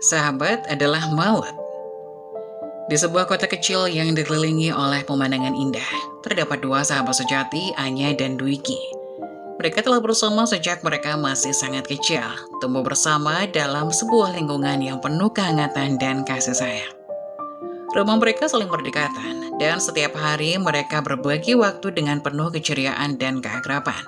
Sahabat adalah maut. Di sebuah kota kecil yang dikelilingi oleh pemandangan indah, terdapat dua sahabat sejati, Anya dan Dwiki. Mereka telah bersama sejak mereka masih sangat kecil, tumbuh bersama dalam sebuah lingkungan yang penuh kehangatan dan kasih sayang. Rumah mereka saling berdekatan, dan setiap hari mereka berbagi waktu dengan penuh keceriaan dan keakraban.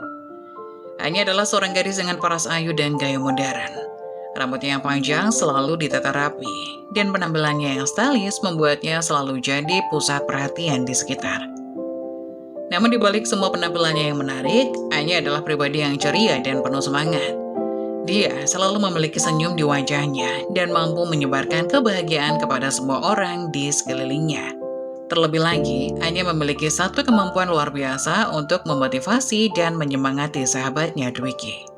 Anya adalah seorang gadis dengan paras ayu dan gaya modern. Rambutnya yang panjang selalu ditata rapi, dan penampilannya yang stylish membuatnya selalu jadi pusat perhatian di sekitar. Namun di balik semua penampilannya yang menarik, Anya adalah pribadi yang ceria dan penuh semangat. Dia selalu memiliki senyum di wajahnya dan mampu menyebarkan kebahagiaan kepada semua orang di sekelilingnya. Terlebih lagi, Anya memiliki satu kemampuan luar biasa untuk memotivasi dan menyemangati sahabatnya Dwiki.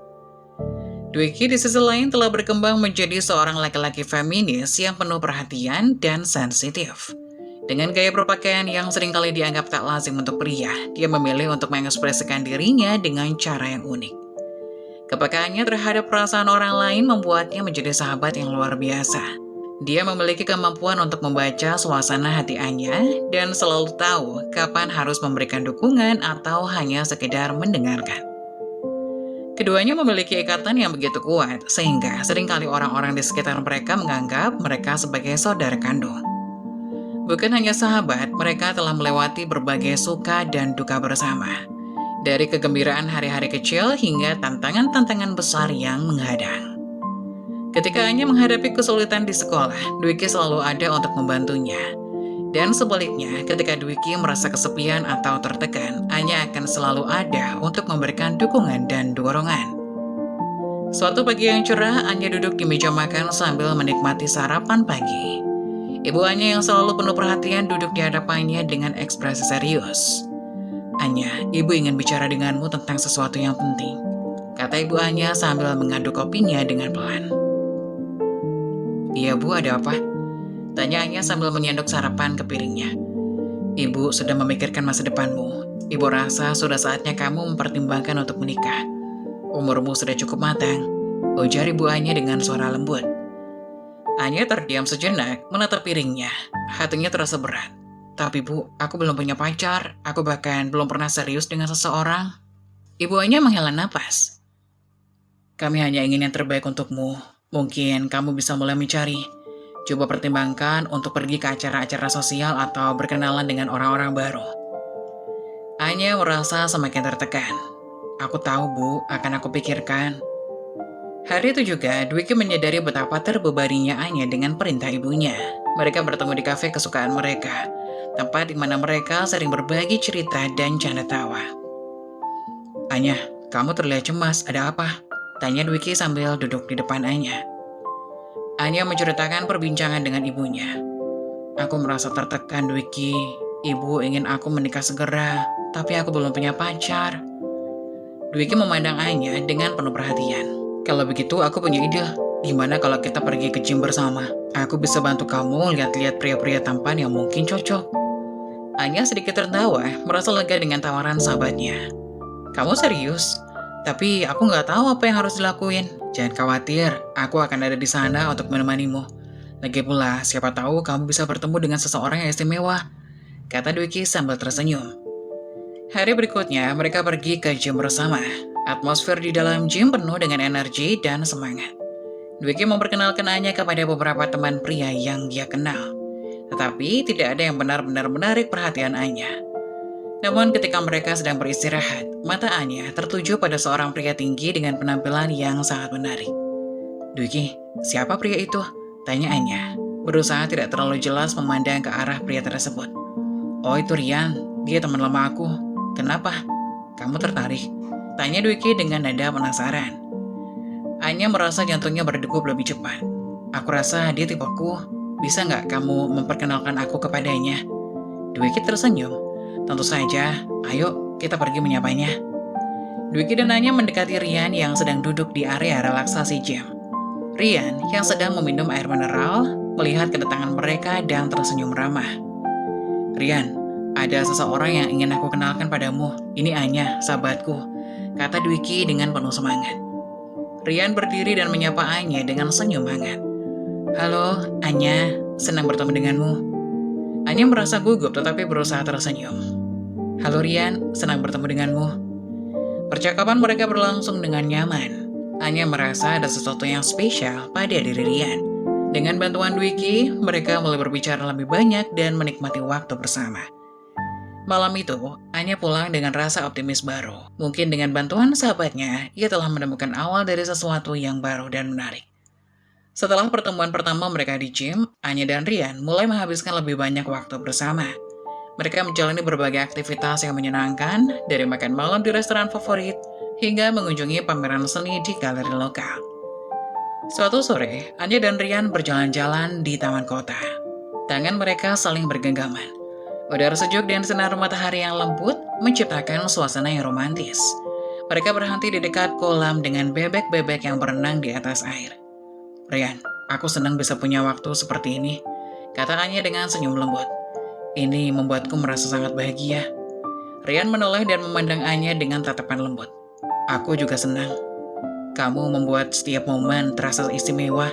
Dwiki di sisi lain telah berkembang menjadi seorang laki-laki feminis yang penuh perhatian dan sensitif. Dengan gaya berpakaian yang seringkali dianggap tak lazim untuk pria, dia memilih untuk mengekspresikan dirinya dengan cara yang unik. Kepekaannya terhadap perasaan orang lain membuatnya menjadi sahabat yang luar biasa. Dia memiliki kemampuan untuk membaca suasana hati Anya dan selalu tahu kapan harus memberikan dukungan atau hanya sekedar mendengarkan. Keduanya memiliki ikatan yang begitu kuat, sehingga seringkali orang-orang di sekitar mereka menganggap mereka sebagai saudara kandung. Bukan hanya sahabat, mereka telah melewati berbagai suka dan duka bersama. Dari kegembiraan hari-hari kecil hingga tantangan-tantangan besar yang menghadang. Ketika Anya menghadapi kesulitan di sekolah, Dwiki selalu ada untuk membantunya. Dan sebaliknya, ketika Dwiki merasa kesepian atau tertekan, Anya akan selalu ada untuk memberikan dukungan dan dorongan. Suatu pagi yang cerah, Anya duduk di meja makan sambil menikmati sarapan pagi. Ibu Anya yang selalu penuh perhatian duduk di hadapannya dengan ekspresi serius. "Anya, ibu ingin bicara denganmu tentang sesuatu yang penting," kata ibu Anya sambil mengaduk kopinya dengan pelan. "Iya bu, ada apa?" tanya Anya sambil menyendok sarapan ke piringnya. "Ibu sudah memikirkan masa depanmu. Ibu rasa sudah saatnya kamu mempertimbangkan untuk menikah. Umurmu sudah cukup matang," ujar ibu Anya dengan suara lembut. Anya terdiam sejenak menatap piringnya. Hatinya terasa berat. "Tapi bu, aku belum punya pacar. Aku bahkan belum pernah serius dengan seseorang." Ibu Anya menghela napas. "Kami hanya ingin yang terbaik untukmu. Mungkin kamu bisa mulai mencari. Coba pertimbangkan untuk pergi ke acara-acara sosial atau berkenalan dengan orang-orang baru." Anya merasa semakin tertekan. "Aku tahu bu, akan aku pikirkan." Hari itu juga, Dwiki menyadari betapa terbebaninya Anya dengan perintah ibunya. Mereka bertemu di kafe kesukaan mereka, tempat di mana mereka sering berbagi cerita dan canda tawa. "Anya, kamu terlihat cemas, ada apa?" tanya Dwiki sambil duduk di depan Anya. Anya menceritakan perbincangan dengan ibunya. "Aku merasa tertekan, Dwiki. Ibu ingin aku menikah segera, tapi aku belum punya pacar." Dwiki memandang Anya dengan penuh perhatian. "Kalau begitu aku punya ide. Gimana kalau kita pergi ke gym bersama? Aku bisa bantu kamu lihat-lihat pria-pria tampan yang mungkin cocok." Anya sedikit tertawa, merasa lega dengan tawaran sahabatnya. "Kamu serius? Tapi aku nggak tahu apa yang harus dilakuin." "Jangan khawatir, aku akan ada di sana untuk menemanimu. Lagi pula, siapa tahu kamu bisa bertemu dengan seseorang yang istimewa," kata Dwiki sambil tersenyum. Hari berikutnya, mereka pergi ke gym bersama. Atmosfer di dalam gym penuh dengan energi dan semangat. Dwiki memperkenalkan Anya kepada beberapa teman pria yang dia kenal. Tetapi tidak ada yang benar-benar menarik perhatian Anya. Namun ketika mereka sedang beristirahat, mata Anya tertuju pada seorang pria tinggi dengan penampilan yang sangat menarik. "Dwiki, siapa pria itu?" tanya Anya, berusaha tidak terlalu jelas memandang ke arah pria tersebut. "Oh, itu Rian, dia teman lama aku. Kenapa? Kamu tertarik?" tanya Dwiki dengan nada penasaran. Anya merasa jantungnya berdegup lebih cepat. "Aku rasa dia tipeku. Bisa nggak kamu memperkenalkan aku kepadanya?" Dwiki tersenyum. "Tentu saja, ayo kita pergi menyapanya." Dwiki dan Anya mendekati Rian yang sedang duduk di area relaksasi gym. Rian yang sedang meminum air mineral melihat kedatangan mereka dan tersenyum ramah. "Rian, ada seseorang yang ingin aku kenalkan padamu. Ini Anya, sahabatku," kata Dwiki dengan penuh semangat. Rian berdiri dan menyapa Anya dengan senyum hangat. Halo, Anya, senang bertemu denganmu. Anya merasa gugup tetapi berusaha tersenyum. Halo Rian, senang bertemu denganmu. Percakapan mereka berlangsung dengan nyaman. Anya merasa ada sesuatu yang spesial pada diri Rian. Dengan bantuan Dwiki, mereka mulai berbicara lebih banyak dan menikmati waktu bersama. Malam itu, Anya pulang dengan rasa optimis baru. Mungkin dengan bantuan sahabatnya, ia telah menemukan awal dari sesuatu yang baru dan menarik. Setelah pertemuan pertama mereka di gym, Anya dan Rian mulai menghabiskan lebih banyak waktu bersama. Mereka menjalani berbagai aktivitas yang menyenangkan, dari makan malam di restoran favorit, hingga mengunjungi pameran seni di galeri lokal. Suatu sore, Anya dan Rian berjalan-jalan di taman kota. Tangan mereka saling bergenggaman. Udara sejuk dan sinar matahari yang lembut menciptakan suasana yang romantis. Mereka berhenti di dekat kolam dengan bebek-bebek yang berenang di atas air. Rian, aku senang bisa punya waktu seperti ini, kata Anya dengan senyum lembut. Ini membuatku merasa sangat bahagia. Rian menoleh dan memandang Anya dengan tatapan lembut. Aku juga senang. Kamu membuat setiap momen terasa istimewa.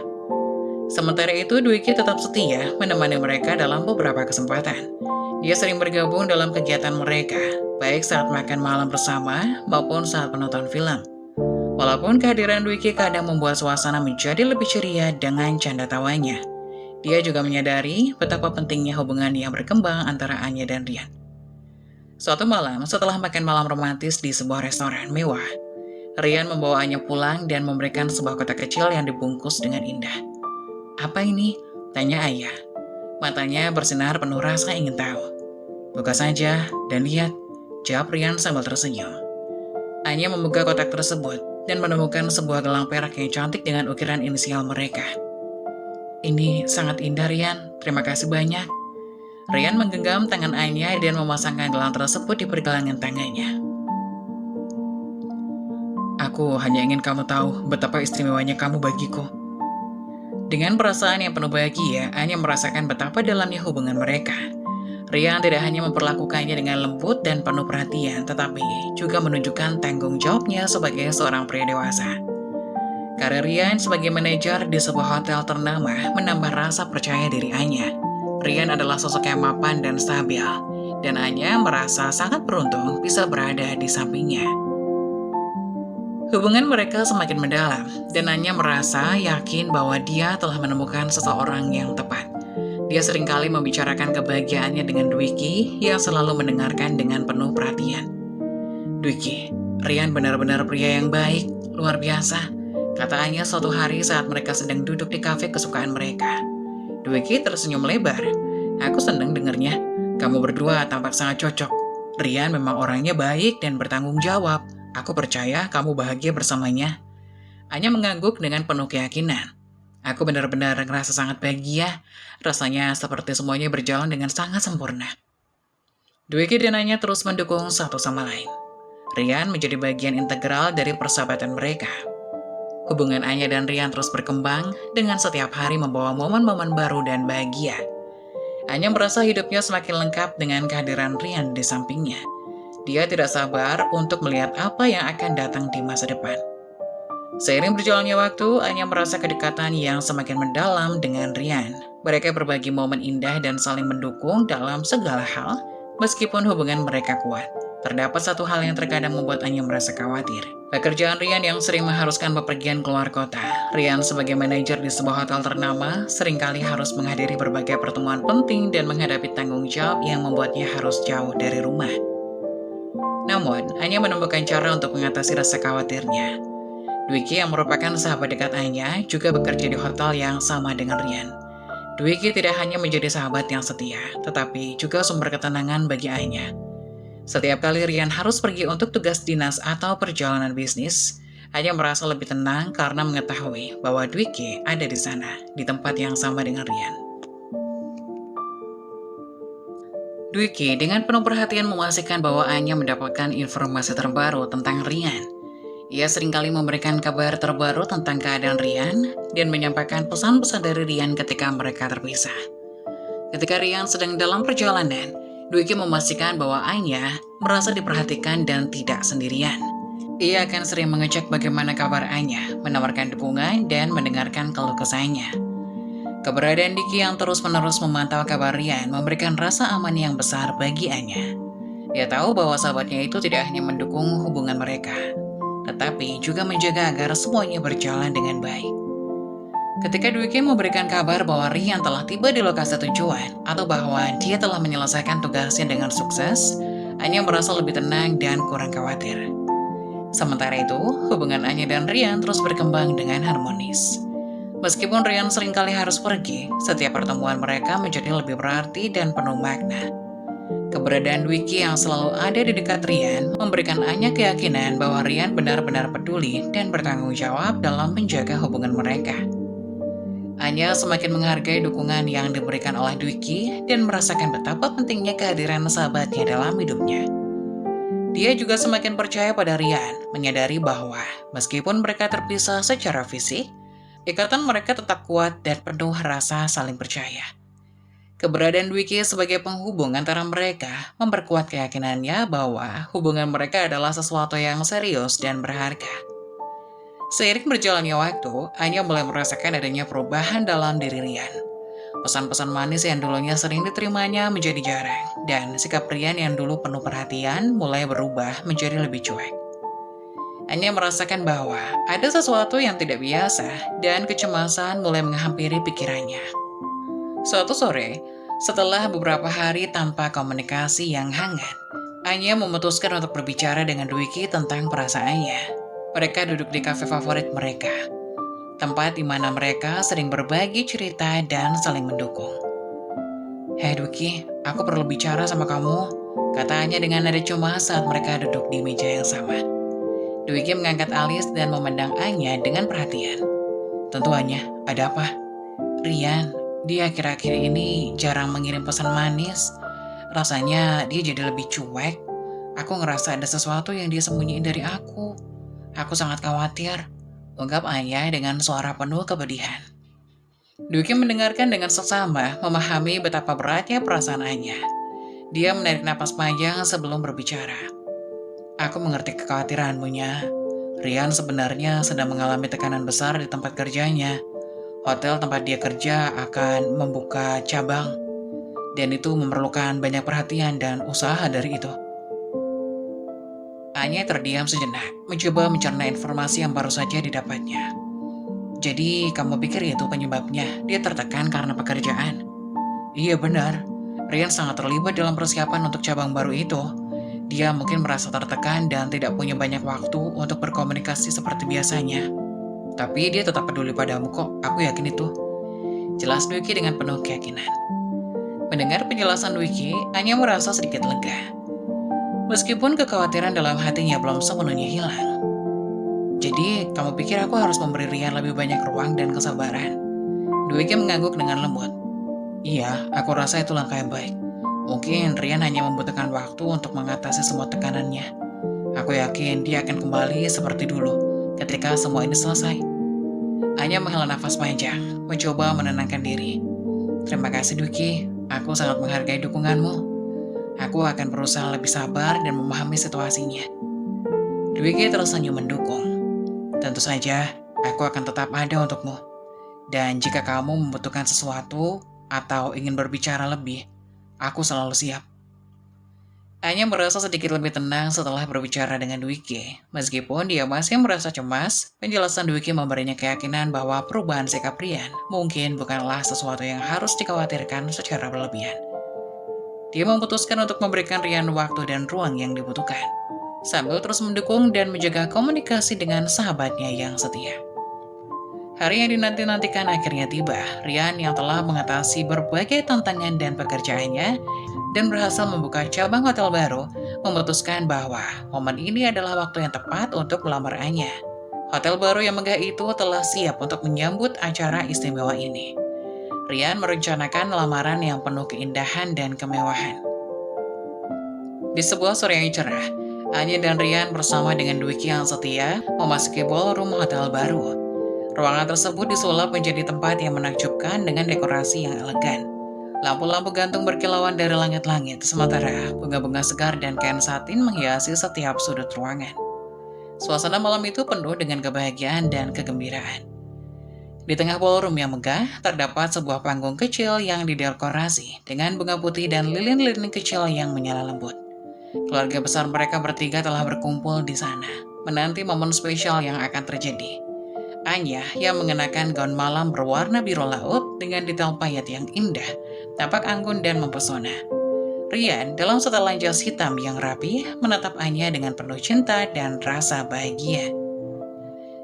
Sementara itu, Dwiki tetap setia menemani mereka dalam beberapa kesempatan. Dia sering bergabung dalam kegiatan mereka, baik saat makan malam bersama maupun saat menonton film. Walaupun kehadiran Dwiki kadang membuat suasana menjadi lebih ceria dengan canda tawanya, dia juga menyadari betapa pentingnya hubungan yang berkembang antara Anya dan Rian. Suatu malam, setelah makan malam romantis di sebuah restoran mewah, Rian membawa Anya pulang dan memberikan sebuah kotak kecil yang dibungkus dengan indah. Apa ini? Tanya Ayah. Matanya bersinar penuh rasa ingin tahu. Buka saja dan lihat, jawab Rian sambil tersenyum. Anya membuka kotak tersebut dan menemukan sebuah gelang perak yang cantik dengan ukiran inisial mereka. Ini sangat indah, Rian. Terima kasih banyak. Rian menggenggam tangan Anya dan memasangkan gelang tersebut di pergelangan tangannya. Aku hanya ingin kamu tahu betapa istimewanya kamu bagiku. Dengan perasaan yang penuh bahagia, Anya merasakan betapa dalamnya hubungan mereka. Rian tidak hanya memperlakukannya dengan lembut dan penuh perhatian, tetapi juga menunjukkan tanggung jawabnya sebagai seorang pria dewasa. Karir Rian sebagai manajer di sebuah hotel ternama menambah rasa percaya diri Anya. Rian adalah sosok yang mapan dan stabil, dan Anya merasa sangat beruntung bisa berada di sampingnya. Hubungan mereka semakin mendalam, dan Anya merasa yakin bahwa dia telah menemukan seseorang yang tepat. Dia seringkali membicarakan kebahagiaannya dengan Dwiki yang selalu mendengarkan dengan penuh perhatian. Dwiki, Rian benar-benar pria yang baik, luar biasa, kata Anya suatu hari saat mereka sedang duduk di kafe kesukaan mereka. Dwiki tersenyum lebar. Aku senang dengarnya. Kamu berdua tampak sangat cocok. Rian memang orangnya baik dan bertanggung jawab. Aku percaya kamu bahagia bersamanya. Anya mengangguk dengan penuh keyakinan. Aku benar-benar ngerasa sangat bahagia. Rasanya seperti semuanya berjalan dengan sangat sempurna. Dwiki dan Anya terus mendukung satu sama lain. Rian menjadi bagian integral dari persahabatan mereka. Hubungan Anya dan Rian terus berkembang dengan setiap hari membawa momen-momen baru dan bahagia. Anya merasa hidupnya semakin lengkap dengan kehadiran Rian di sampingnya. Dia tidak sabar untuk melihat apa yang akan datang di masa depan. Seiring berjalannya waktu, Anya merasa kedekatan yang semakin mendalam dengan Rian. Mereka berbagi momen indah dan saling mendukung dalam segala hal, meskipun hubungan mereka kuat. Terdapat satu hal yang terkadang membuat Anya merasa khawatir. Pekerjaan Rian yang sering mengharuskan bepergian keluar kota. Rian sebagai manajer di sebuah hotel ternama, seringkali harus menghadiri berbagai pertemuan penting dan menghadapi tanggung jawab yang membuatnya harus jauh dari rumah. Namun, Anya menemukan cara untuk mengatasi rasa khawatirnya. Dwiki yang merupakan sahabat dekat Anya juga bekerja di hotel yang sama dengan Rian. Dwiki tidak hanya menjadi sahabat yang setia, tetapi juga sumber ketenangan bagi Anya. Setiap kali Rian harus pergi untuk tugas dinas atau perjalanan bisnis, Anya merasa lebih tenang karena mengetahui bahwa Dwiki ada di sana, di tempat yang sama dengan Rian. Dwiki dengan penuh perhatian memastikan bahwa Anya mendapatkan informasi terbaru tentang Rian. Ia seringkali memberikan kabar terbaru tentang keadaan Rian dan menyampaikan pesan-pesan dari Rian ketika mereka terpisah. Ketika Rian sedang dalam perjalanan, Dwiki memastikan bahwa Anya merasa diperhatikan dan tidak sendirian. Ia akan sering mengecek bagaimana kabar Anya, menawarkan dukungan dan mendengarkan keluh kesahnya. Keberadaan Diki yang terus-menerus memantau kabar Rian memberikan rasa aman yang besar bagi Anya. Dia tahu bahwa sahabatnya itu tidak hanya mendukung hubungan mereka, tetapi juga menjaga agar semuanya berjalan dengan baik. Ketika Dwiki memberikan kabar bahwa Rian telah tiba di lokasi tujuan atau bahwa dia telah menyelesaikan tugasnya dengan sukses, Anya merasa lebih tenang dan kurang khawatir. Sementara itu, hubungan Anya dan Rian terus berkembang dengan harmonis. Meskipun Rian seringkali harus pergi, setiap pertemuan mereka menjadi lebih berarti dan penuh makna. Keberadaan Dwiki yang selalu ada di dekat Rian memberikan Anya keyakinan bahwa Rian benar-benar peduli dan bertanggung jawab dalam menjaga hubungan mereka. Anya semakin menghargai dukungan yang diberikan oleh Dwiki dan merasakan betapa pentingnya kehadiran sahabatnya dalam hidupnya. Dia juga semakin percaya pada Rian, menyadari bahwa meskipun mereka terpisah secara fisik, ikatan mereka tetap kuat dan penuh rasa saling percaya. Keberadaan Dwiki sebagai penghubung antara mereka memperkuat keyakinannya bahwa hubungan mereka adalah sesuatu yang serius dan berharga. Seiring berjalannya waktu, Anya mulai merasakan adanya perubahan dalam diri Rian. Pesan-pesan manis yang dulunya sering diterimanya menjadi jarang, dan sikap Rian yang dulu penuh perhatian mulai berubah menjadi lebih cuek. Anya merasakan bahwa ada sesuatu yang tidak biasa, dan kecemasan mulai menghampiri pikirannya. Suatu sore, setelah beberapa hari tanpa komunikasi yang hangat, Anya memutuskan untuk berbicara dengan Dwiki tentang perasaannya. Mereka duduk di kafe favorit mereka, tempat di mana mereka sering berbagi cerita dan saling mendukung. "Hei Dwiki, aku perlu bicara sama kamu," katanya dengan nada cemas saat mereka duduk di meja yang sama. Dwiki mengangkat alis dan memandang Anya dengan perhatian. "Tentu Anya, ada apa?" "Rian, dia akhir-akhir ini jarang mengirim pesan manis. Rasanya dia jadi lebih cuek. Aku ngerasa ada sesuatu yang dia sembunyiin dari aku. Aku sangat khawatir," ungkap Anya dengan suara penuh kepedihan. Dwiki mendengarkan dengan seksama, memahami betapa beratnya perasaan Anya. Dia menarik napas panjang sebelum berbicara. "Aku mengerti kekhawatiranmu, Nya. Rian sebenarnya sedang mengalami tekanan besar di tempat kerjanya. Hotel tempat dia kerja akan membuka cabang, dan itu memerlukan banyak perhatian dan usaha dari itu." Anya terdiam sejenak, mencoba mencerna informasi yang baru saja didapatnya. "Jadi, kamu pikir itu penyebabnya? Dia tertekan karena pekerjaan?" "Iya benar. Rian sangat terlibat dalam persiapan untuk cabang baru itu. Dia mungkin merasa tertekan dan tidak punya banyak waktu untuk berkomunikasi seperti biasanya. Tapi dia tetap peduli padamu kok, aku yakin itu," jelas Dwiki dengan penuh keyakinan. Mendengar penjelasan Dwiki, Anya merasa sedikit lega. Meskipun kekhawatiran dalam hatinya belum sepenuhnya hilang. "Jadi, kamu pikir aku harus memberi Rian lebih banyak ruang dan kesabaran?" Dwiki mengangguk dengan lembut. "Iya, aku rasa itu langkah yang baik. Mungkin Rian hanya membutuhkan waktu untuk mengatasi semua tekanannya. Aku yakin dia akan kembali seperti dulu ketika semua ini selesai." Anya menghela nafas panjang, mencoba menenangkan diri. "Terima kasih Dwiki, aku sangat menghargai dukunganmu. Aku akan berusaha lebih sabar dan memahami situasinya." Dwiki tersenyum mendukung. "Tentu saja, aku akan tetap ada untukmu. Dan jika kamu membutuhkan sesuatu atau ingin berbicara lebih, aku selalu siap." Anya merasa sedikit lebih tenang setelah berbicara dengan Dwiki. Meskipun dia masih merasa cemas, penjelasan Dwiki memberinya keyakinan bahwa perubahan sikap Rian mungkin bukanlah sesuatu yang harus dikhawatirkan secara berlebihan. Dia memutuskan untuk memberikan Rian waktu dan ruang yang dibutuhkan, sambil terus mendukung dan menjaga komunikasi dengan sahabatnya yang setia. Hari yang dinanti-nantikan akhirnya tiba. Rian yang telah mengatasi berbagai tantangan dan pekerjaannya dan berhasil membuka cabang hotel baru, memutuskan bahwa momen ini adalah waktu yang tepat untuk melamar Anya. Hotel baru yang megah itu telah siap untuk menyambut acara istimewa ini. Rian merencanakan lamaran yang penuh keindahan dan kemewahan. Di sebuah sore yang cerah, Anya dan Rian bersama dengan Dwiki yang setia memasuki ballroom hotel baru. Ruangan tersebut disulap menjadi tempat yang menakjubkan dengan dekorasi yang elegan. Lampu-lampu gantung berkilauan dari langit-langit, sementara bunga-bunga segar dan kain satin menghiasi setiap sudut ruangan. Suasana malam itu penuh dengan kebahagiaan dan kegembiraan. Di tengah ballroom yang megah, terdapat sebuah panggung kecil yang didekorasi dengan bunga putih dan lilin-lilin kecil yang menyala lembut. Keluarga besar mereka bertiga telah berkumpul di sana, menanti momen spesial yang akan terjadi. Anya yang mengenakan gaun malam berwarna biru laut dengan detail payet yang indah, tampak anggun dan mempesona. Rian dalam setelan jas hitam yang rapi menatap Anya dengan penuh cinta dan rasa bahagia.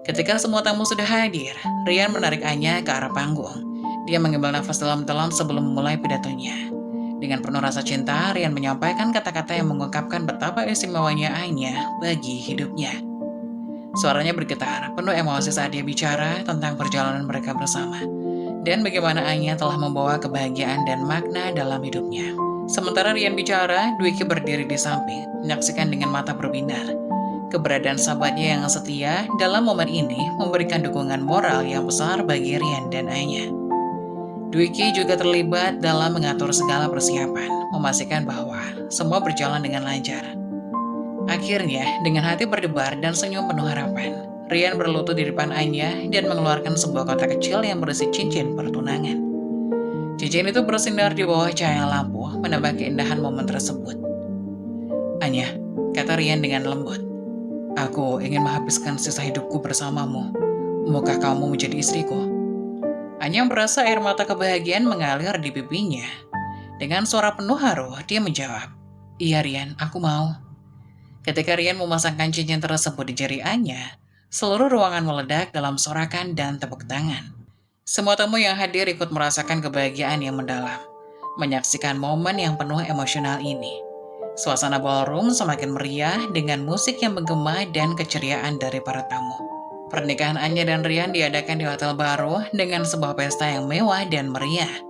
Ketika semua tamu sudah hadir, Rian menarik Anya ke arah panggung. Dia mengambil nafas dalam-dalam sebelum memulai pidatonya. Dengan penuh rasa cinta, Rian menyampaikan kata-kata yang mengungkapkan betapa istimewanya Anya bagi hidupnya. Suaranya bergetar, penuh emosi saat dia bicara tentang perjalanan mereka bersama, dan bagaimana Anya telah membawa kebahagiaan dan makna dalam hidupnya. Sementara Rian bicara, Dwiki berdiri di samping, menyaksikan dengan mata berbinar. Keberadaan sahabatnya yang setia dalam momen ini memberikan dukungan moral yang besar bagi Rian dan Anya. Dwiki juga terlibat dalam mengatur segala persiapan, memastikan bahwa semua berjalan dengan lancar. Akhirnya, dengan hati berdebar dan senyum penuh harapan, Rian berlutut di depan Anya dan mengeluarkan sebuah kotak kecil yang berisi cincin pertunangan. Cincin itu bersinar di bawah cahaya lampu, menambah keindahan momen tersebut. Anya, kata Rian dengan lembut, aku ingin menghabiskan sisa hidupku bersamamu. Maukah kamu menjadi istriku? Anya merasa air mata kebahagiaan mengalir di pipinya. Dengan suara penuh haru, dia menjawab, iya Rian, aku mau. Ketika Rian memasangkan cincin tersebut di jari Anya, seluruh ruangan meledak dalam sorakan dan tepuk tangan. Semua tamu yang hadir ikut merasakan kebahagiaan yang mendalam, menyaksikan momen yang penuh emosional ini. Suasana ballroom semakin meriah dengan musik yang menggema dan keceriaan dari para tamu. Pernikahan Anya dan Rian diadakan di hotel baru dengan sebuah pesta yang mewah dan meriah.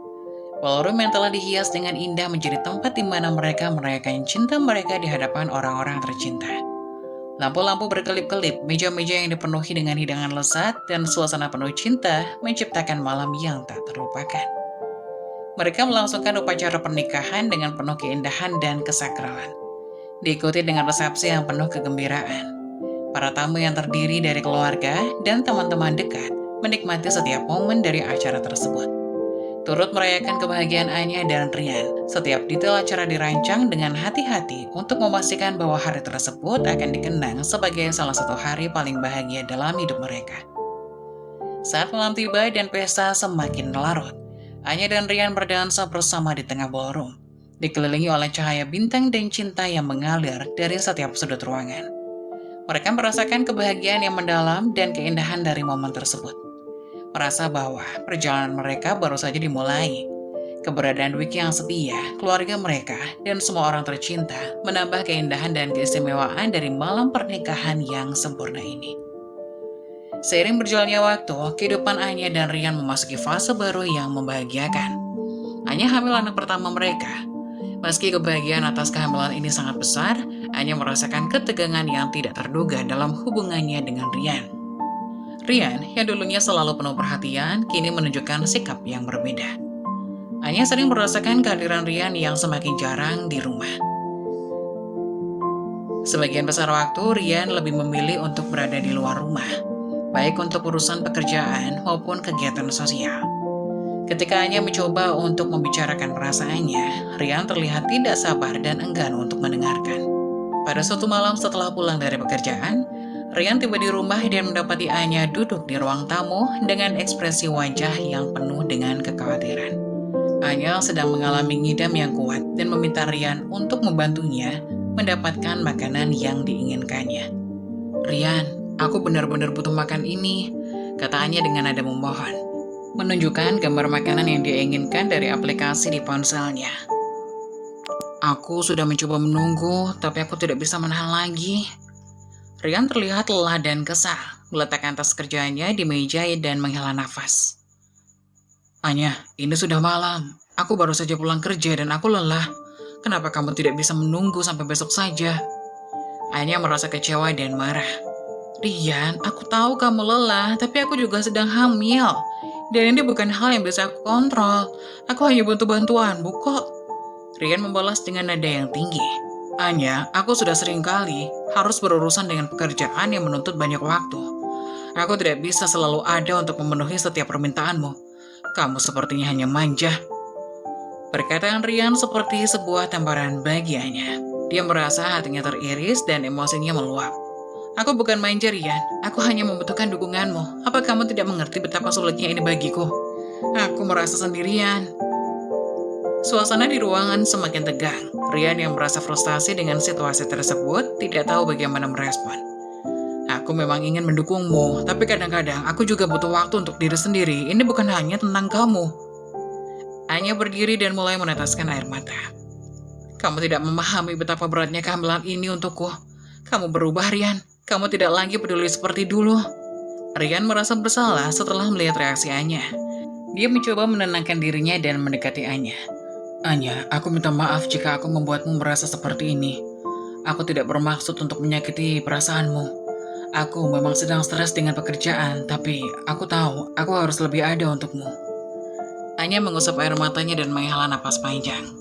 Ballroom yang telah dihias dengan indah menjadi tempat di mana mereka merayakan cinta mereka di hadapan orang-orang tercinta. Lampu-lampu berkelip-kelip, meja-meja yang dipenuhi dengan hidangan lezat, dan suasana penuh cinta menciptakan malam yang tak terlupakan. Mereka melangsungkan upacara pernikahan dengan penuh keindahan dan kesakralan. Diikuti dengan resepsi yang penuh kegembiraan. Para tamu yang terdiri dari keluarga dan teman-teman dekat menikmati setiap momen dari acara tersebut. Turut merayakan kebahagiaan Anya dan Rian, setiap detail acara dirancang dengan hati-hati untuk memastikan bahwa hari tersebut akan dikenang sebagai salah satu hari paling bahagia dalam hidup mereka. Saat malam tiba dan pesta semakin larut, Anya dan Rian berdansa bersama di tengah ballroom, dikelilingi oleh cahaya bintang dan cinta yang mengalir dari setiap sudut ruangan. Mereka merasakan kebahagiaan yang mendalam dan keindahan dari momen tersebut. Merasa bahwa perjalanan mereka baru saja dimulai. Keberadaan Dwiki yang setia, keluarga mereka, dan semua orang tercinta menambah keindahan dan keistimewaan dari malam pernikahan yang sempurna ini. Seiring berjalannya waktu, kehidupan Anya dan Rian memasuki fase baru yang membahagiakan. Anya hamil anak pertama mereka. Meski kebahagiaan atas kehamilan ini sangat besar, Anya merasakan ketegangan yang tidak terduga dalam hubungannya dengan Rian. Rian, yang dulunya selalu penuh perhatian, kini menunjukkan sikap yang berbeda. Anya sering merasakan kehadiran Rian yang semakin jarang di rumah. Sebagian besar waktu, Rian lebih memilih untuk berada di luar rumah, baik untuk urusan pekerjaan maupun kegiatan sosial. Ketika Anya mencoba untuk membicarakan perasaannya, Rian terlihat tidak sabar dan enggan untuk mendengarkan. Pada suatu malam setelah pulang dari pekerjaan, Rian tiba di rumah dan mendapati Anya duduk di ruang tamu dengan ekspresi wajah yang penuh dengan kekhawatiran. Anya sedang mengalami ngidam yang kuat dan meminta Rian untuk membantunya mendapatkan makanan yang diinginkannya. Rian, aku benar-benar butuh makan ini, kata Anya dengan nada memohon, menunjukkan gambar makanan yang dia inginkan dari aplikasi di ponselnya. Aku sudah mencoba menunggu, tapi aku tidak bisa menahan lagi. Rian terlihat lelah dan kesal, meletakkan tas kerjanya di meja dan menghela nafas. Anya, ini sudah malam. Aku baru saja pulang kerja dan aku lelah. Kenapa kamu tidak bisa menunggu sampai besok saja? Anya merasa kecewa dan marah. Rian, aku tahu kamu lelah, tapi aku juga sedang hamil. Dan ini bukan hal yang bisa aku kontrol. Aku hanya butuh bantuanmu kok. Rian membalas dengan nada yang tinggi. Anya, aku sudah sering kali harus berurusan dengan pekerjaan yang menuntut banyak waktu. Aku tidak bisa selalu ada untuk memenuhi setiap permintaanmu. Kamu sepertinya hanya manja. Perkataan Rian seperti sebuah tamparan bagiannya. Dia merasa hatinya teriris dan emosinya meluap. Aku bukan manja, Rian. Aku hanya membutuhkan dukunganmu. Apa kamu tidak mengerti betapa sulitnya ini bagiku? Aku merasa sendirian. Suasana di ruangan semakin tegang. Rian yang merasa frustasi dengan situasi tersebut tidak tahu bagaimana merespon. Aku memang ingin mendukungmu, tapi kadang-kadang aku juga butuh waktu untuk diri sendiri. Ini bukan hanya tentang kamu. Anya berdiri dan mulai meneteskan air mata. Kamu tidak memahami betapa beratnya kehamilan ini untukku. Kamu berubah, Rian. Kamu tidak lagi peduli seperti dulu. Rian merasa bersalah setelah melihat reaksi Anya. Dia mencoba menenangkan dirinya dan mendekati Anya. Anya, aku minta maaf jika aku membuatmu merasa seperti ini. Aku tidak bermaksud untuk menyakiti perasaanmu. Aku memang sedang stres dengan pekerjaan, tapi aku tahu aku harus lebih ada untukmu. Anya mengusap air matanya dan menghela napas panjang.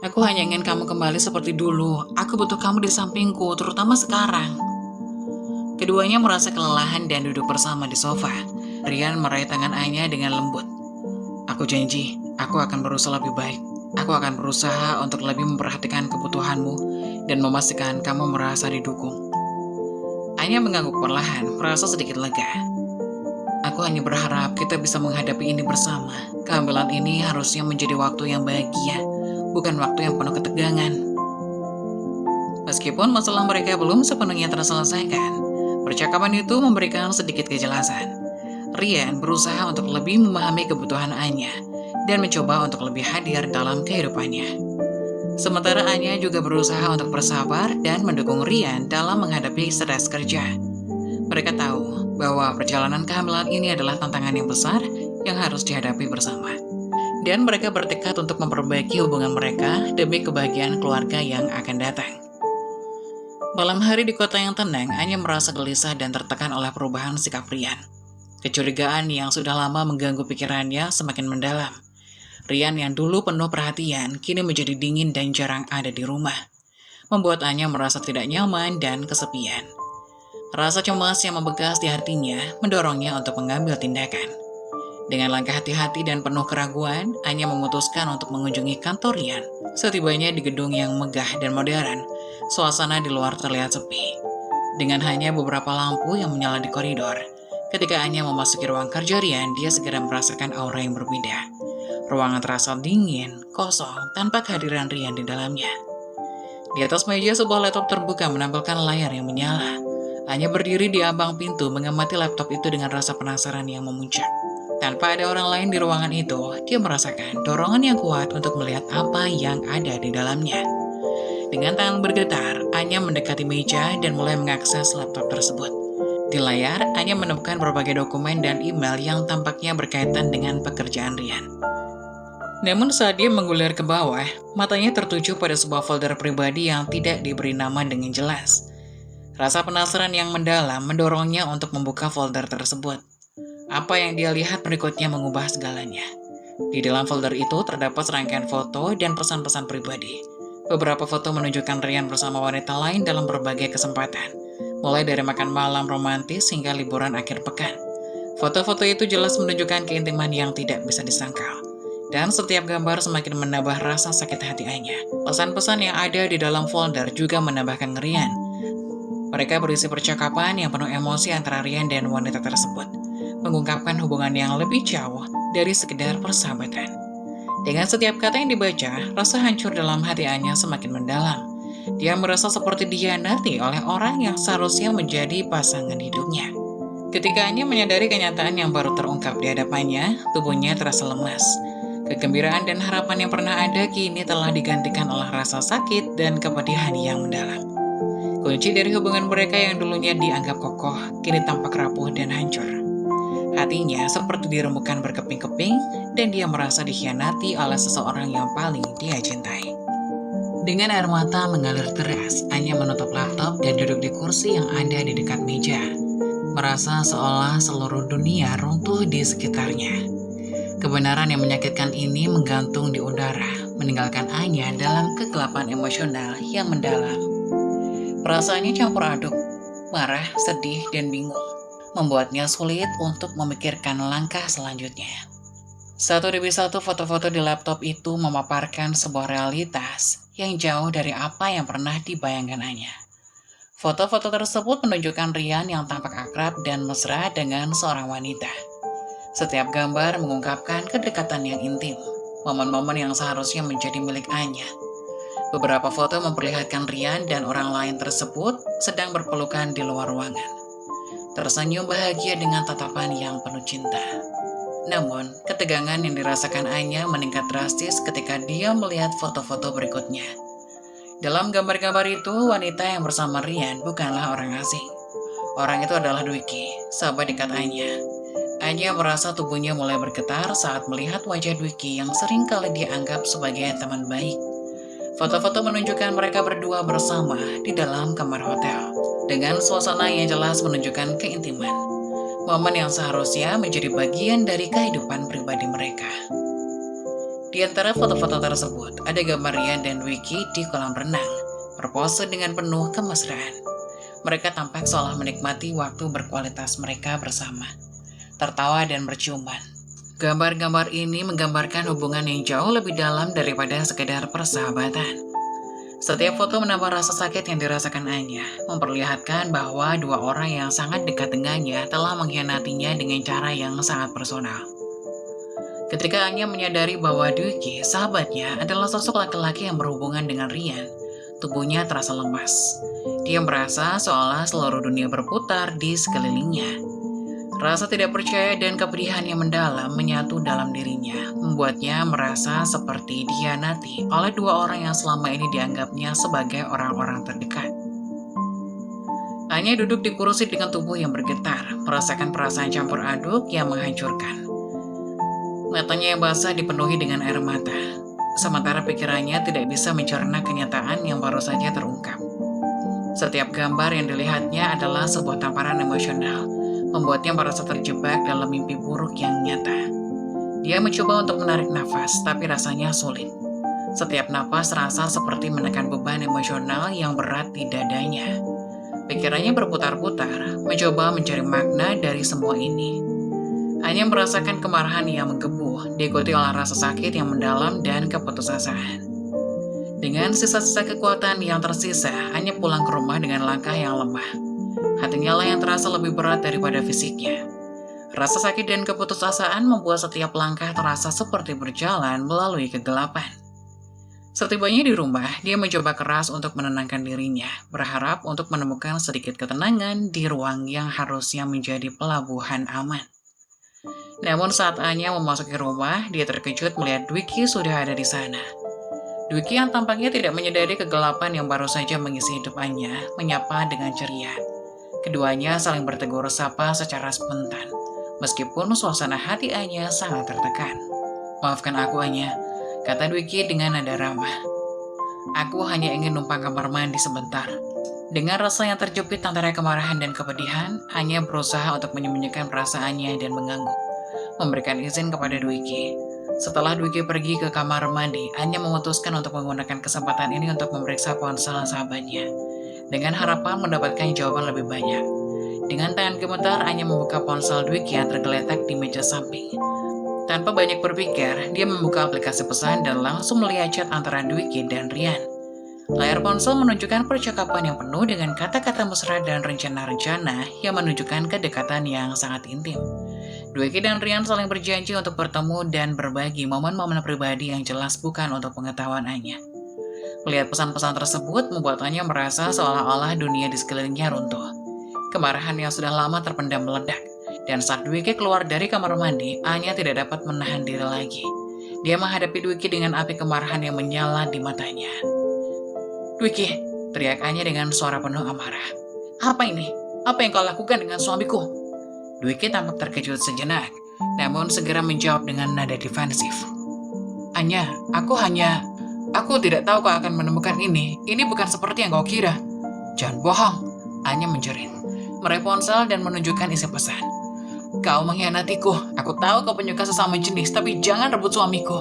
Aku hanya ingin kamu kembali seperti dulu. Aku butuh kamu di sampingku, terutama sekarang. Keduanya merasa kelelahan dan duduk bersama di sofa. Rian meraih tangan Anya dengan lembut. Aku janji, aku akan berusaha lebih baik. Aku akan berusaha untuk lebih memperhatikan kebutuhanmu dan memastikan kamu merasa didukung. Anya mengangguk perlahan, merasa sedikit lega. Aku hanya berharap kita bisa menghadapi ini bersama. Kehamilan ini harusnya menjadi waktu yang bahagia, bukan waktu yang penuh ketegangan. Meskipun masalah mereka belum sepenuhnya terselesaikan, percakapan itu memberikan sedikit kejelasan. Rian berusaha untuk lebih memahami kebutuhan Anya dan mencoba untuk lebih hadir dalam kehidupannya. Sementara Anya juga berusaha untuk bersabar dan mendukung Rian dalam menghadapi stres kerja. Mereka tahu bahwa perjalanan kehamilan ini adalah tantangan yang besar yang harus dihadapi bersama. Dan mereka bertekad untuk memperbaiki hubungan mereka demi kebahagiaan keluarga yang akan datang. Malam hari di kota yang tenang, Anya merasa gelisah dan tertekan oleh perubahan sikap Rian. Kecurigaan yang sudah lama mengganggu pikirannya semakin mendalam. Rian yang dulu penuh perhatian, kini menjadi dingin dan jarang ada di rumah. Membuat Anya merasa tidak nyaman dan kesepian. Rasa cemas yang membekas di hatinya mendorongnya untuk mengambil tindakan. Dengan langkah hati-hati dan penuh keraguan, Anya memutuskan untuk mengunjungi kantor Rian. Setibanya di gedung yang megah dan modern, suasana di luar terlihat sepi. Dengan hanya beberapa lampu yang menyala di koridor, ketika Anya memasuki ruang kerja Rian, dia segera merasakan aura yang berbeda. Ruangan terasa dingin, kosong, tanpa kehadiran Rian di dalamnya. Di atas meja sebuah laptop terbuka menampilkan layar yang menyala. Anya berdiri di ambang pintu mengamati laptop itu dengan rasa penasaran yang memuncak. Tanpa ada orang lain di ruangan itu, dia merasakan dorongan yang kuat untuk melihat apa yang ada di dalamnya. Dengan tangan bergetar, Anya mendekati meja dan mulai mengakses laptop tersebut. Di layar, Anya menemukan berbagai dokumen dan email yang tampaknya berkaitan dengan pekerjaan Rian. Namun saat dia menggulir ke bawah, matanya tertuju pada sebuah folder pribadi yang tidak diberi nama dengan jelas. Rasa penasaran yang mendalam mendorongnya untuk membuka folder tersebut. Apa yang dia lihat berikutnya mengubah segalanya. Di dalam folder itu terdapat serangkaian foto dan pesan-pesan pribadi. Beberapa foto menunjukkan Rian bersama wanita lain dalam berbagai kesempatan, mulai dari makan malam romantis hingga liburan akhir pekan. Foto-foto itu jelas menunjukkan keintiman yang tidak bisa disangkal. Dan setiap gambar semakin menambah rasa sakit hati Anya. Pesan-pesan yang ada di dalam folder juga menambahkan ngerian. Mereka berisi percakapan yang penuh emosi antara Rian dan wanita tersebut, mengungkapkan hubungan yang lebih jauh dari sekedar persahabatan. Dengan setiap kata yang dibaca, rasa hancur dalam hati Anya semakin mendalam. Dia merasa seperti dikhianati oleh orang yang seharusnya menjadi pasangan hidupnya. Ketika Anya menyadari kenyataan yang baru terungkap di hadapannya, tubuhnya terasa lemas. Kegembiraan dan harapan yang pernah ada kini telah digantikan oleh rasa sakit dan kepedihan yang mendalam. Kunci dari hubungan mereka yang dulunya dianggap kokoh, kini tampak rapuh dan hancur. Hatinya seperti dirembukan berkeping-keping, dan dia merasa dikhianati oleh seseorang yang paling dia cintai. Dengan air mata mengalir deras, Anya menutup laptop dan duduk di kursi yang ada di dekat meja. Merasa seolah seluruh dunia runtuh di sekitarnya. Kebenaran yang menyakitkan ini menggantung di udara, meninggalkan Anya dalam kegelapan emosional yang mendalam. Perasaannya campur aduk, marah, sedih, dan bingung. membuatnya sulit untuk memikirkan langkah selanjutnya. Satu demi satu foto-foto di laptop itu memaparkan sebuah realitas yang jauh dari apa yang pernah dibayangkan Anya. Foto-foto tersebut menunjukkan Rian yang tampak akrab dan mesra dengan seorang wanita. Setiap gambar mengungkapkan kedekatan yang intim, momen-momen yang seharusnya menjadi milik Anya. Beberapa foto memperlihatkan Rian dan orang lain tersebut sedang berpelukan di luar ruangan, tersenyum bahagia dengan tatapan yang penuh cinta. Namun, ketegangan yang dirasakan Anya meningkat drastis ketika dia melihat foto-foto berikutnya. Dalam gambar-gambar itu, wanita yang bersama Rian bukanlah orang asing. Orang itu adalah Dwiki, sahabat dekat Anya. Anya merasa tubuhnya mulai bergetar saat melihat wajah Dwiki yang sering kali dianggap sebagai teman baik. Foto-foto menunjukkan mereka berdua bersama di dalam kamar hotel, dengan suasana yang jelas menunjukkan keintiman. Momen yang seharusnya menjadi bagian dari kehidupan pribadi mereka. Di antara foto-foto tersebut, ada gambar Rian dan Dwiki di kolam renang, berpose dengan penuh kemesraan. Mereka tampak seolah menikmati waktu berkualitas mereka bersama, tertawa dan berciuman. Gambar-gambar ini menggambarkan hubungan yang jauh lebih dalam daripada sekedar persahabatan. Setiap foto menambah rasa sakit yang dirasakan Anya, memperlihatkan bahwa dua orang yang sangat dekat dengannya telah mengkhianatinya dengan cara yang sangat personal. Ketika Anya menyadari bahwa Dwiki, sahabatnya, adalah sosok laki-laki yang berhubungan dengan Rian, tubuhnya terasa lemas. Dia merasa seolah seluruh dunia berputar di sekelilingnya. Rasa tidak percaya dan kepedihan yang mendalam menyatu dalam dirinya, membuatnya merasa seperti dikhianati oleh dua orang yang selama ini dianggapnya sebagai orang-orang terdekat. Anya duduk di kursi dengan tubuh yang bergetar, merasakan perasaan campur aduk yang menghancurkan. Matanya yang basah dipenuhi dengan air mata, sementara pikirannya tidak bisa mencerna kenyataan yang baru saja terungkap. Setiap gambar yang dilihatnya adalah sebuah tamparan emosional, membuatnya merasa terjebak dalam mimpi buruk yang nyata. Dia mencoba untuk menarik nafas, tapi rasanya sulit. Setiap napas terasa seperti menekan beban emosional yang berat di dadanya. Pikirannya berputar-putar, mencoba mencari makna dari semua ini. Hanya merasakan kemarahan yang menggebu, diikuti oleh rasa sakit yang mendalam dan keputusasaan. Dengan sisa-sisa kekuatan yang tersisa, hanya pulang ke rumah dengan langkah yang lemah. Hatinya lah yang terasa lebih berat daripada fisiknya. Rasa sakit dan keputusasaan membuat setiap langkah terasa seperti berjalan melalui kegelapan. Setibanya di rumah, dia mencoba keras untuk menenangkan dirinya, berharap untuk menemukan sedikit ketenangan di ruang yang harusnya menjadi pelabuhan aman. Namun saat Anya memasuki rumah, dia terkejut melihat Dwiki sudah ada di sana. Dwiki yang tampaknya tidak menyadari kegelapan yang baru saja mengisi hidup Anya, menyapa dengan ceria. Keduanya saling bertegur sapa secara spontan, meskipun suasana hati Anya sangat tertekan. "Maafkan aku, Anya," kata Dwiki dengan nada ramah. "Aku hanya ingin numpang kamar mandi sebentar." Dengan rasa yang terjepit antara kemarahan dan kepedihan, Anya berusaha untuk menyembunyikan perasaannya dan mengangguk, memberikan izin kepada Dwiki. Setelah Dwiki pergi ke kamar mandi, Anya memutuskan untuk menggunakan kesempatan ini untuk memeriksa ponsel sahabatnya, dengan harapan mendapatkan jawaban lebih banyak. Dengan tangan gemetar, Anya membuka ponsel Dwiki yang tergeletak di meja samping. Tanpa banyak berpikir, dia membuka aplikasi pesan dan langsung melihat chat antara Dwiki dan Rian. Layar ponsel menunjukkan percakapan yang penuh dengan kata-kata mesra dan rencana-rencana yang menunjukkan kedekatan yang sangat intim. Dwiki dan Rian saling berjanji untuk bertemu dan berbagi momen-momen pribadi yang jelas bukan untuk pengetahuan Anya. Melihat pesan-pesan tersebut membuatnya merasa seolah-olah dunia di sekelilingnya runtuh. Kemarahan yang sudah lama terpendam meledak, dan saat Dwiki keluar dari kamar mandi, Anya tidak dapat menahan diri lagi. Dia menghadapi Dwiki dengan api kemarahan yang menyala di matanya. "Dwiki!" teriak Anya dengan suara penuh amarah. "Apa ini? Apa yang kau lakukan dengan suamiku?" Dwiki tampak terkejut sejenak, namun segera menjawab dengan nada defensif. "Anya, Aku tidak tahu kau akan menemukan ini. Ini bukan seperti yang kau kira." "Jangan bohong," Anya menjerit, meraih ponsel dan menunjukkan isi pesan. "Kau mengkhianatiku. Aku tahu kau penyuka sesama jenis, tapi jangan rebut suamiku."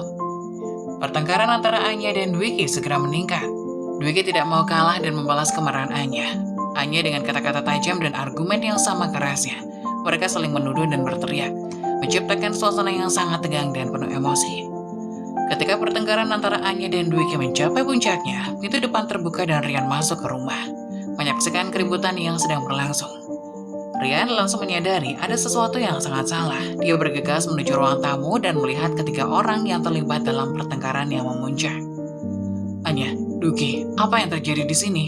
Pertengkaran antara Anya dan Dwiki segera meningkat. Dwiki tidak mau kalah dan membalas kemarahan Anya. Anya dengan kata-kata tajam dan argumen yang sama kerasnya Mereka saling menuduh dan berteriak, menciptakan suasana yang sangat tegang dan penuh emosi. Ketika pertengkaran antara Anya dan Dwiki mencapai puncaknya, pintu depan terbuka dan Rian masuk ke rumah, menyaksikan keributan yang sedang berlangsung. Rian langsung menyadari ada sesuatu yang sangat salah. Dia bergegas menuju ruang tamu dan melihat ketiga orang yang terlibat dalam pertengkaran yang memuncak. Anya, Dwiki, apa yang terjadi di sini?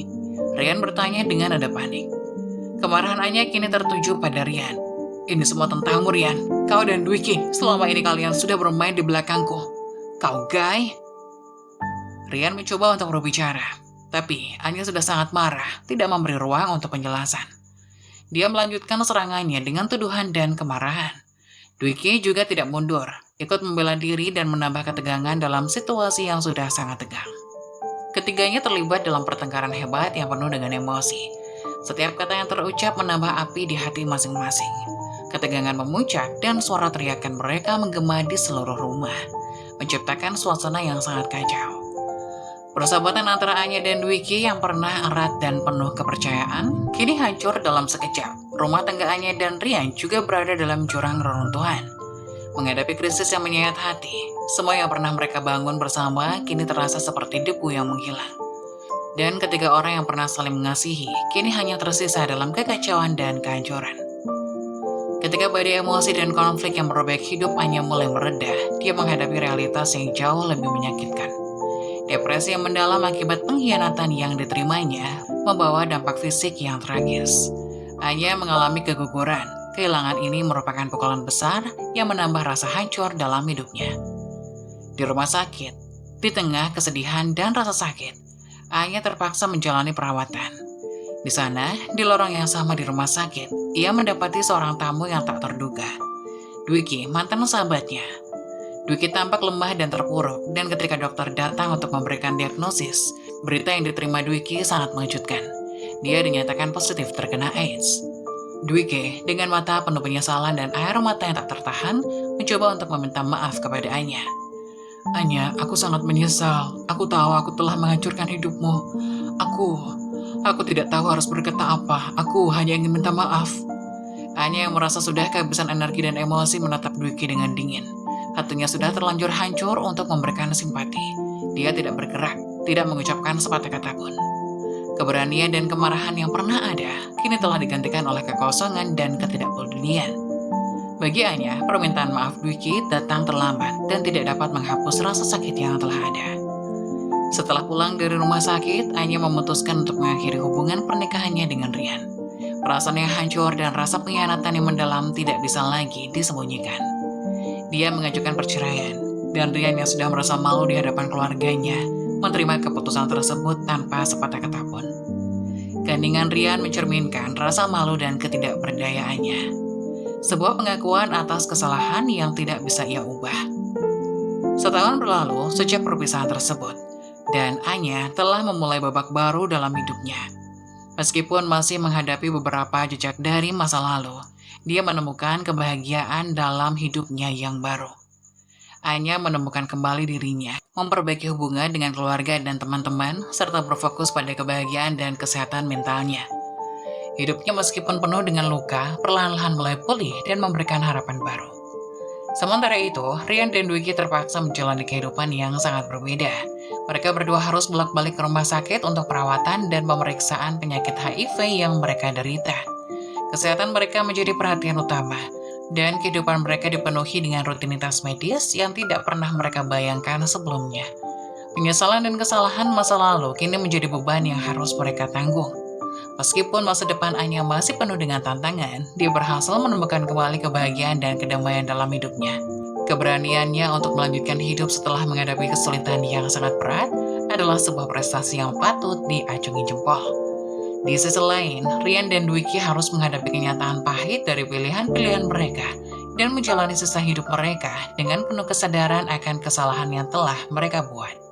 Rian bertanya dengan nada panik. Kemarahan Anya kini tertuju pada Rian. Ini semua tentangmu, Rian. Kau dan Dwiki, selama ini kalian sudah bermain di belakangku. Kau Guy? Rian mencoba untuk berbicara, tapi Anya sudah sangat marah, tidak memberi ruang untuk penjelasan. Dia melanjutkan serangannya dengan tuduhan dan kemarahan. Dwiki juga tidak mundur, ikut membela diri dan menambah ketegangan dalam situasi yang sudah sangat tegang. Ketiganya terlibat dalam pertengkaran hebat yang penuh dengan emosi. Setiap kata yang terucap menambah api di hati masing-masing. Ketegangan memuncak dan suara teriakan mereka menggema di seluruh rumah, menciptakan suasana yang sangat kacau. Persahabatan antara Anya dan Dwiki yang pernah erat dan penuh kepercayaan, kini hancur dalam sekejap. Rumah tangga Anya dan Rian juga berada dalam jurang reruntuhan. Menghadapi krisis yang menyayat hati, semua yang pernah mereka bangun bersama kini terasa seperti debu yang menghilang. Dan ketiga orang yang pernah saling mengasihi, kini hanya tersisa dalam kekacauan dan kehancuran. Ketika badai emosi dan konflik yang merobek hidup Anya mulai mereda, dia menghadapi realitas yang jauh lebih menyakitkan. Depresi yang mendalam akibat pengkhianatan yang diterimanya membawa dampak fisik yang tragis. Anya mengalami keguguran. Kehilangan ini merupakan pukulan besar yang menambah rasa hancur dalam hidupnya. Di rumah sakit, di tengah kesedihan dan rasa sakit, Anya terpaksa menjalani perawatan. Di sana, di lorong yang sama di rumah sakit, ia mendapati seorang tamu yang tak terduga. Dwiki, mantan sahabatnya. Dwiki tampak lemah dan terpuruk, dan ketika dokter datang untuk memberikan diagnosis, berita yang diterima Dwiki sangat mengejutkan. Dia dinyatakan positif terkena AIDS. Dwiki, dengan mata penuh penyesalan dan air mata yang tak tertahan, mencoba untuk meminta maaf kepada Anya. Anya, aku sangat menyesal. Aku tahu aku telah menghancurkan hidupmu. Aku tidak tahu harus berkata apa. Aku hanya ingin minta maaf. Anya yang merasa sudah kehabisan energi dan emosi menatap Dwiki dengan dingin. Hatinya sudah terlanjur hancur untuk memberikan simpati. Dia tidak bergerak, tidak mengucapkan sepatah kata pun. Keberanian dan kemarahan yang pernah ada, kini telah digantikan oleh kekosongan dan ketidakpedulian. Bagi Anya, permintaan maaf Dwiki datang terlambat dan tidak dapat menghapus rasa sakit yang telah ada. Setelah pulang dari rumah sakit, Anya memutuskan untuk mengakhiri hubungan pernikahannya dengan Rian. Perasaan yang hancur dan rasa pengkhianatan yang mendalam tidak bisa lagi disembunyikan. Dia mengajukan perceraian, dan Rian yang sudah merasa malu di hadapan keluarganya, menerima keputusan tersebut tanpa sepatah kata pun. Keheningan Rian mencerminkan rasa malu dan ketidakberdayaannya. Sebuah pengakuan atas kesalahan yang tidak bisa ia ubah. Setahun berlalu sejak perpisahan tersebut, dan Anya telah memulai babak baru dalam hidupnya. Meskipun masih menghadapi beberapa jejak dari masa lalu, dia menemukan kebahagiaan dalam hidupnya yang baru. Anya menemukan kembali dirinya, memperbaiki hubungan dengan keluarga dan teman-teman, serta berfokus pada kebahagiaan dan kesehatan mentalnya. Hidupnya meskipun penuh dengan luka, perlahan-lahan mulai pulih dan memberikan harapan baru. Sementara itu, Rian dan Dwiki terpaksa menjalani kehidupan yang sangat berbeda. Mereka berdua harus bolak-balik ke rumah sakit untuk perawatan dan pemeriksaan penyakit HIV yang mereka derita. Kesehatan mereka menjadi perhatian utama, dan kehidupan mereka dipenuhi dengan rutinitas medis yang tidak pernah mereka bayangkan sebelumnya. Penyesalan dan kesalahan masa lalu kini menjadi beban yang harus mereka tanggung. Meskipun masa depan Anya masih penuh dengan tantangan, dia berhasil menemukan kembali kebahagiaan dan kedamaian dalam hidupnya. Keberaniannya untuk melanjutkan hidup setelah menghadapi kesulitan yang sangat berat adalah sebuah prestasi yang patut diacungi jempol. Di sisi lain, Rian dan Dwiki harus menghadapi kenyataan pahit dari pilihan-pilihan mereka dan menjalani sisa hidup mereka dengan penuh kesadaran akan kesalahan yang telah mereka buat.